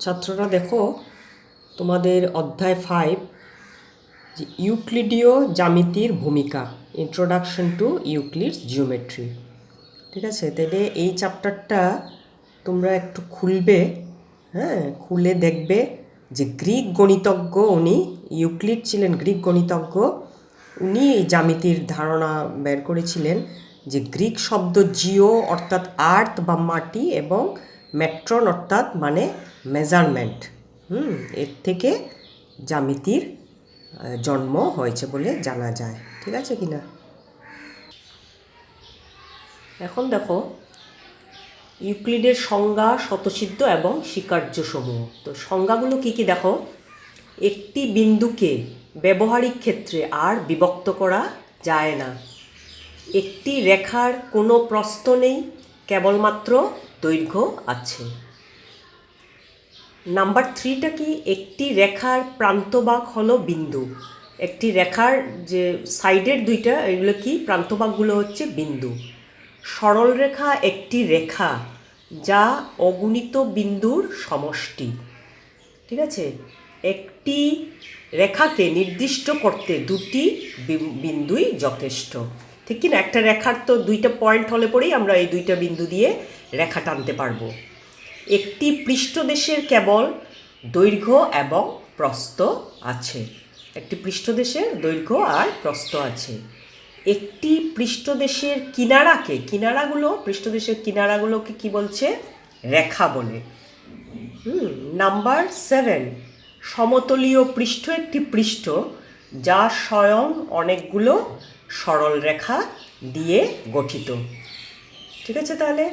ছাত্ররা দেখো, তোমাদের অধ্যায় 5 যে ইউক্লিডীয় জ্যামিতির ভূমিকা, ইন্ট্রোডাকশন টু ইউক্লিডস জিওমেট্রি। ঠিক আছে, তাহলে এই চ্যাপ্টারটা তোমরা একটু খুলবে, হ্যাঁ, খুলে দেখবে যে গ্রিক গণিতজ্ঞ, উনি ইউক্লিড ছিলেন গ্রিক গণিতজ্ঞ, উনি এই জ্যামিতির ধারণা বের করেছিলেন যে গ্রিক শব্দ জিও অর্থাৎ আর্থ বা মাটি এবং মেট্রন অর্থাৎ মানে মেজারমেন্ট, এর থেকে জ্যামিতির জন্ম হয়েছে বলে জানা যায়। ঠিক আছে কি না? এখন দেখো ইউক্লিডের সংজ্ঞা, স্বতঃসিদ্ধ এবং স্বীকার্য সমূহ। তো সংজ্ঞাগুলো কি কি দেখো। একটি বিন্দুকে ব্যবহারিক ক্ষেত্রে আর বিভক্ত করা যায় না। একটি রেখার কোনো প্রস্থ নেই, কেবলমাত্র দৈর্ঘ্য আছে। নাম্বার 3টা কি, একটি রেখার প্রান্তভাগ হলো বিন্দু। একটি রেখার যে সাইডের দুইটা, এগুলো কি, প্রান্তভাগগুলো হচ্ছে বিন্দু। সরল রেখা একটি রেখা যা অগুণিত বিন্দুর সমষ্টি। ঠিক আছে, একটি রেখাকে নির্দিষ্ট করতে দুটি বিন্দুই যথেষ্ট। ঠিক কি না? একটা রেখার তো দুইটা পয়েন্ট হলে পরেই আমরা এই দুইটা বিন্দু দিয়ে রেখা টানতে পারবো। একটি পৃষ্ঠদেশের কেবল দৈর্ঘ্য এবং প্রস্থ আছে। একটি পৃষ্ঠদেশের দৈর্ঘ্য আর প্রস্থ আছে। একটি পৃষ্ঠদেশের পৃষ্ঠদেশের কিনারাগুলোকে কি বলছে? রেখা বলে। নাম্বার 7, সমতলীয় পৃষ্ঠ একটি পৃষ্ঠ যা স্বয়ং অনেকগুলো সরল রেখা দিয়ে গঠিত। ঠিক আছে, তাহলে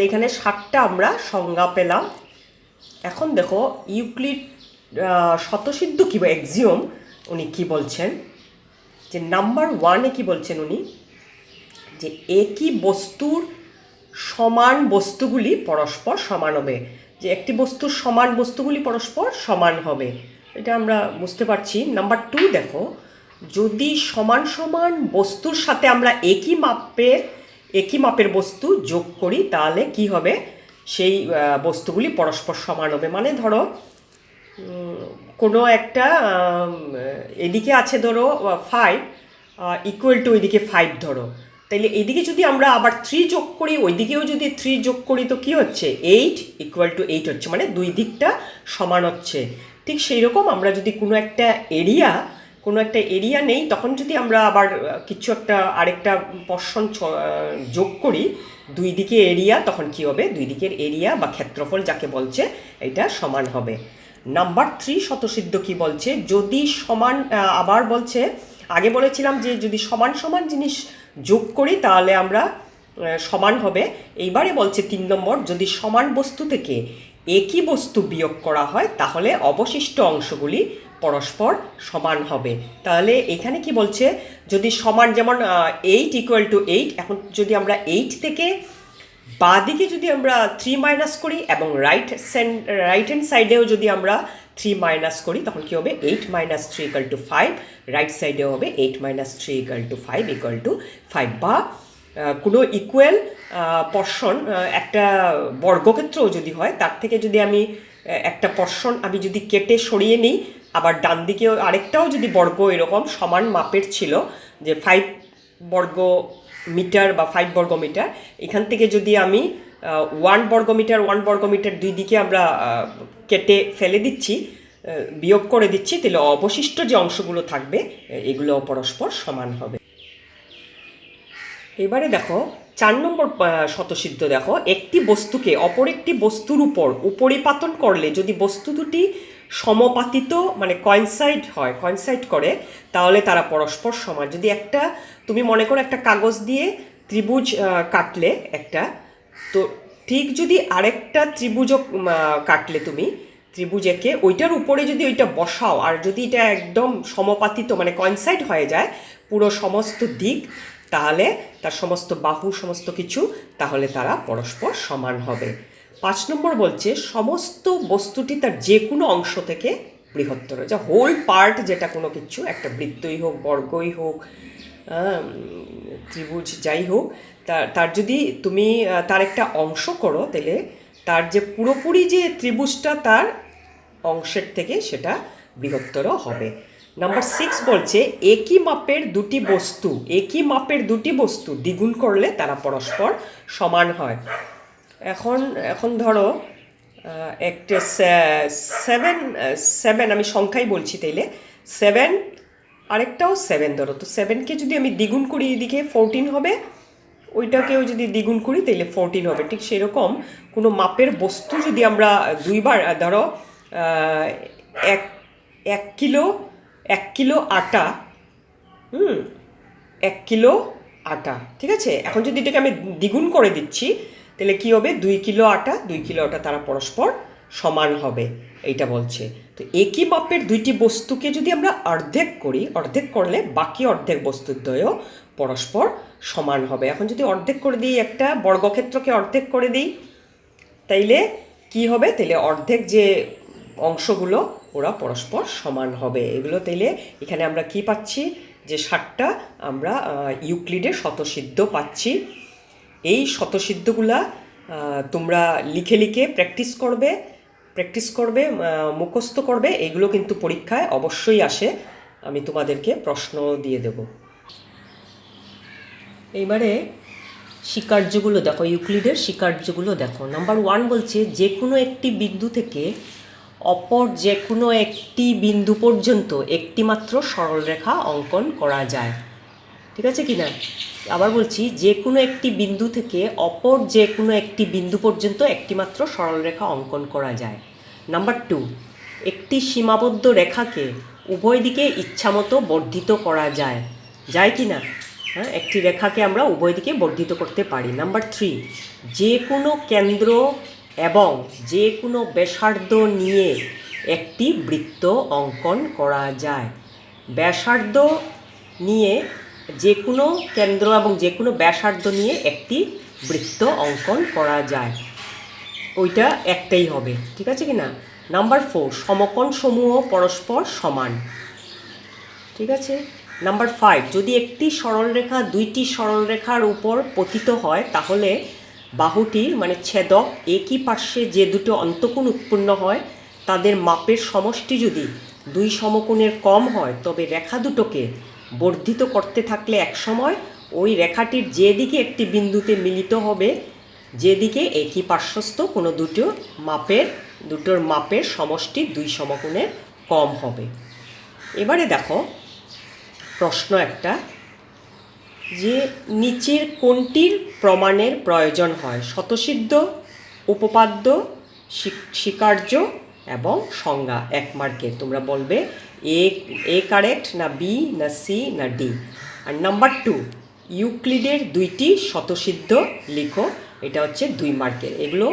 এখানে 7টা আমরা সংজ্ঞা পেলাম। এখন দেখো ইউক্লিড স্বতঃসিদ্ধ কি বা এক্সিওম উনি কি বলছেন, যে নাম্বার 1-এ কি বলছেন উনি, যে একই বস্তুর সমান বস্তুগুলি পরস্পর সমান হবে। যে একটি বস্তুর সমান বস্তুগুলি পরস্পর সমান হবে, এটা আমরা বুঝতে পারছি। নাম্বার 2 দেখো, যদি সমান সমান বস্তুর সাথে আমরা একই মাপের বস্তু যোগ করি তাহলে কি হবে? সেই বস্তুগুলি পরস্পর সমান হবে। মানে ধরো কোনো একটা এদিকে আছে ধরো 5 ইকুয়াল টু ওইদিকে 5 ধরো, তাইলে এদিকে যদি আমরা আবার 3 যোগ করি, ওইদিকেও যদি 3 যোগ করি তো কি হচ্ছে? 8 ইকুয়াল টু 8 হচ্ছে, মানে দুই দিকটা সমান হচ্ছে। ঠিক সেই রকম আমরা যদি কোনো একটা এরিয়া নেই, তখন যদি আমরা আবার কিছু আরেকটা পোরশন যোগ করি দুই দিকে এরিয়া, তখন কি হবে? দুই দিকের এরিয়া বা ক্ষেত্রফল যাকে বলছে এটা সমান হবে। নাম্বার 3 স্বতঃসিদ্ধ কি বলছে, যদি সমান, আবার বলছে, আগে বলেছিলাম যে যদি সমান সমান জিনিস যোগ করি তাহলে আমরা সমান হবে। এইবারে বলছে 3 নম্বর, যদি সমান বস্তু থেকে একই বস্তু বিয়োগ করা হয় তাহলে অবশিষ্ট অংশগুলি পরস্পর সমান হবে। তাহলে এখানে কি বলছে, যদি সমান, যেমন 8 ইকুয়াল টু 8, এখন যদি আমরা 8 থেকে বাঁ দিকে যদি আমরা 3 মাইনাস করি এবং রাইট হ্যান্ড সাইডেও যদি আমরা 3 মাইনাস করি তখন কি হবে? 8 মাইনাস 3 ইকুয়াল টু 5। রাইট সাইডেও হবে 8 minus 3 equal to 5 equal to 5। বা কোনো ইকুয়াল পোরশন, একটা বর্গক্ষেত্রও যদি হয়, তার থেকে যদি আমি একটা পোরশন আমি যদি কেটে সরিয়ে নিই, আবার ডান দিকেও আরেকটাও যদি বর্গ এরকম সমান মাপের ছিল, যে 5 বর্গ মিটার বা 5 বর্গ মিটার, এখান থেকে যদি আমি 1 বর্গ মিটার দুই দিকে আমরা কেটে ফেলে দিচ্ছি, বিয়োগ করে দিচ্ছি, তাহলে অবশিষ্ট যে অংশগুলো থাকবে এগুলো পরস্পর সমান হবে। এবারে দেখো 4 নম্বর স্বতঃসিদ্ধ দেখো, একটি বস্তুকে অপর একটি বস্তুর উপর উপরিপাতন করলে যদি বস্তু দুটি সমাপাতিত মানে কয়েনসাইড করে তাহলে তারা পরস্পর সমান। যদি তুমি মনে করো একটা কাগজ দিয়ে ত্রিভুজ কাটলে একটা, তো ঠিক যদি আরেকটা ত্রিভুজ কাটলে তুমি ত্রিভুজ এঁকে ওইটার উপরে যদি ওইটা বসাও, আর যদি এটা একদম সমাপাতিত মানে কয়েনসাইড হয়ে যায় পুরো সমস্ত দিক, তাহলে তার সমস্ত বাহু সমস্ত কিছু, তাহলে তারা পরস্পর সমান হবে। 5 নম্বর বলছে, সমস্ত বস্তুটি তার যে কোনো অংশ থেকে বৃহত্তর, যা হোল পার্ট, যেটা কোনো কিছু, একটা বৃত্তই হোক, বর্গই হোক, ত্রিভুজ যাই হোক, তার যদি তুমি তার একটা অংশ করো, তাহলে তার যে পুরোপুরি যে ত্রিভুজটা তার অংশের থেকে সেটা বৃহত্তর হবে। নাম্বার 6 বলছে একই মাপের দুটি বস্তু দ্বিগুণ করলে তারা পরস্পর সমান হয়। এখন ধরো একটা 7 আমি সংখ্যাই বলছি, তাইলে 7, আরেকটাও 7 ধরো, তো 7কে যদি আমি দ্বিগুণ করি এদিকে 14 হবে, ওইটাকেও যদি দ্বিগুণ করি তাইলে 14 হবে। ঠিক সেরকম কোনো মাপের বস্তু যদি আমরা দুইবার, ধরো 1 কিলো আটা, 1 কিলো আটা, ঠিক আছে। এখন যদি এটাকে আমি দ্বিগুণ করে দিচ্ছি তাহলে কি হবে, 2 কিলো আটা তারা পরস্পর সমান হবে, এইটা বলছে। তো একই মাপের দুইটি বস্তুকে যদি আমরা অর্ধেক করলে বাকি অর্ধেক বস্তুর দ্বয়ও পরস্পর সমান হবে। এখন যদি অর্ধেক করে দিই, একটা বর্গক্ষেত্রকে অর্ধেক করে দিই, তাইলে কি হবে, তাইলে অর্ধেক যে অংশগুলো ওরা পরস্পর সমান হবে। এগুলো তাইলে এখানে আমরা কি পাচ্ছি, যে 7টা আমরা ইউক্লিডের স্বতঃসিদ্ধ পাচ্ছি। এই স্বতঃসিদ্ধগুলা তোমরা লিখে প্র্যাকটিস করবে, মুখস্থ করবে। এগুলো কিন্তু পরীক্ষায় অবশ্যই আসে, আমি তোমাদেরকে প্রশ্ন দিয়ে দেব। এইবারে স্বীকার্যগুলো দেখো, ইউক্লিডের স্বীকার্যগুলো দেখো। নাম্বার 1 বলছে যে কোনো একটি বিন্দু থেকে অপর যে কোনো একটি বিন্দু পর্যন্ত একটি মাত্র সরলরেখা অঙ্কন করা যায়। ঠিক আছে কি না? আবার বলছি, যে কোনো একটি বিন্দু থেকে অপর যে কোনো একটি বিন্দু পর্যন্ত একটি মাত্র সরলরেখা অঙ্কন করা যায়। নাম্বার 2, একটি সীমাবদ্ধ রেখাকে উভয় দিকে ইচ্ছামতো বর্ধিত করা যায় কি না? হ্যাঁ, একটি রেখাকে আমরা উভয় দিকে বর্ধিত করতে পারি। নাম্বার 3, যে কোনো কেন্দ্র এবং যে কোনো ব্যাসার্ধ নিয়ে একটি বৃত্ত অঙ্কন করা যায়। ব্যাসার্ধ নিয়ে, যে কোনো কেন্দ্র এবং যে কোনো ব্যাসার্ধ নিয়ে একটি বৃত্ত অঙ্কন করা যায়, ওইটা একটাই হবে। ঠিক আছে কি না? নাম্বার 4, সমকোণ সমূহ পরস্পর সমান। ঠিক আছে। নাম্বার 5, যদি একটি সরলরেখা দুইটি সরলরেখার উপর পতিত হয় তাহলে বাহুটির মানে ছেদক একই পার্শ্বে যে দুটো অন্তঃকোণ উৎপন্ন হয় তাদের মাপের সমষ্টি যদি 2 সমকোণের কম হয় তবে রেখা দুটোকে বর্ধিত করতে থাকলে একসময় ওই রেখাটির যেদিকে একটি বিন্দুতে মিলিত হবে, যেদিকে একই পার্শ্বস্থ কোনো দুটোর মাপের সমষ্টি 2 সমকোণের কম হবে। এবারে দেখো প্রশ্ন একটা, যে নিচের কোনটির প্রমাণের প্রয়োজন হয়? স্বতঃসিদ্ধ, উপপাদ্য, স্বীকার্য এবং সংজ্ঞা। 1 মার্কের তোমরা বলবে এ কারেক্ট না বি না সি না ডি। আর নাম্বার 2, ইউক্লিডের 2টি স্বতঃসিদ্ধ লিখো, এটা হচ্ছে 2 মার্কের। এগুলো